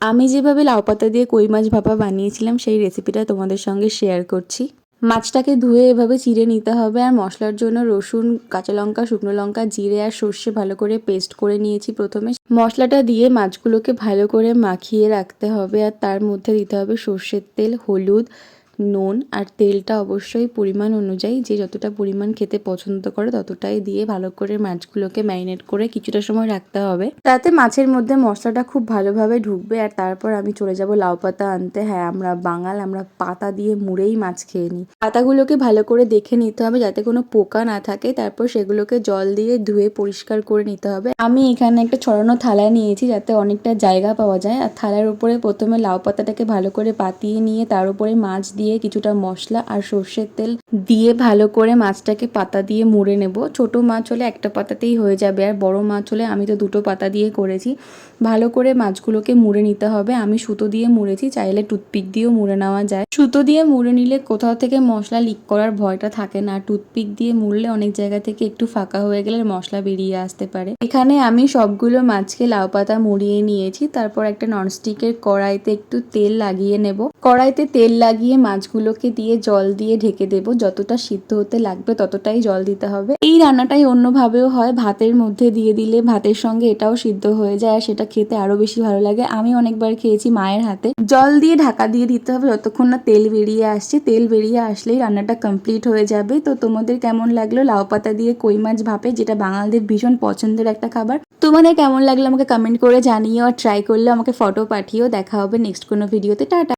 আমি যেভাবে লাউ পাতা দিয়ে কই মাছ ভাপা বানিয়েছিলাম সেই রেসিপিটা তোমাদের সঙ্গে শেয়ার করছি। মাছটাকে ধুয়ে এভাবে চিড়ে নিতে হবে। আর মশলার জন্য রসুন, কাঁচা লঙ্কা, শুকনো লঙ্কা, জিরে আর সর্ষে ভালো করে পেস্ট করে নিয়েছি। প্রথমে মশলাটা দিয়ে মাছগুলোকে ভালো করে মাখিয়ে রাখতে হবে। আর তার মধ্যে দিতে হবে সর্ষের তেল, হলুদ, নুন। আর তেলটা অবশ্যই পরিমাণ অনুযায়ী, যে যতটা পরিমাণ খেতে পছন্দ করে ততটাই দিয়ে ভালো করে মাছগুলোকে ম্যারিনেট করে কিছুটা সময় রাখতে হবে, তাতে মাছের মধ্যে মশলাটা খুব ভালোভাবে ঢুকবে। আর তারপর আমি চলে যাব লাউ পাতা আনতে। হ্যাঁ, আমরা বাঙাল, আমরা পাতা দিয়ে মুড়েই মাছ খেয়ে নিই। পাতাগুলোকে ভালো করে দেখে নিতে হবে যাতে কোনো পোকা না থাকে। তারপর সেগুলোকে জল দিয়ে ধুয়ে পরিষ্কার করে নিতে হবে। আমি এখানে একটা ছড়ানো থালা নিয়েছি যাতে অনেকটা জায়গা পাওয়া যায়। আর থালার উপরে প্রথমে লাউ পাতাটাকে ভালো করে পাতিয়ে নিয়ে তার উপরে মাছ দিয়ে কিছুটা মশলা আর সর্ষের তেল দিয়ে ভালো করে মাছটাকে পাতা দিয়ে মুড়ে নেব। ছোট মাছ হলে একটা পাতাতেই হয়ে যাবে, আর বড় মাছ হলে, আমি তো দুটো পাতা দিয়ে করেছি, ভালো করে মাছগুলোকে মুড়ে নিতে হবে। আমি সুতো দিয়ে মুড়েছি, চাইলে টুথপিক দিয়েও মুড়ে নেওয়া যায়। সুতো দিয়ে মুড়ে নিলে কোথাও থেকে মশলা লিক করার ভয়টা থাকে না। টুথপিক দিয়ে মুড়লে অনেক জায়গা থেকে একটু ফাঁকা হয়ে গেলে মশলা বেরিয়ে আসতে পারে। এখানে আমি সবগুলো মাছকে লাউ পাতা মুড়িয়ে নিয়েছি। তারপর একটা ননস্টিকের কড়াইতে একটু তেল লাগিয়ে নেব। কড়াইতে তেল লাগিয়ে মাছগুলোকে দিয়ে জল দিয়ে ঢেকে দেব। যতটা সিদ্ধ হতে লাগবে ততটাই জল দিতে হবে। এই রান্নাটাই অন্যভাবেও হয়, ভাতের মধ্যে দিয়ে দিলে ভাতের সঙ্গে এটাও সিদ্ধ হয়ে যায় আর সেটা খেতে আরো বেশি ভালো লাগে। আমি অনেকবার খেয়েছি মায়ের হাতে। জল দিয়ে ঢাকা দিয়ে দিতে হবে যতক্ষণ না তেল বেরিয়ে আসছে। তেল বেরিয়ে আসলেই রান্নাটা কমপ্লিট হয়ে যাবে। তো তোমাদের কেমন লাগলো লাউ পাতা দিয়ে কই মাছ ভাপে, যেটা বাঙালিদের ভীষণ পছন্দের একটা খাবার? তোমাদের কেমন লাগলো আমাকে কমেন্ট করে জানিও, আর ট্রাই করলে আমাকে ফটো পাঠিও। দেখা হবে নেক্সট কোনো ভিডিওতে। টাটা।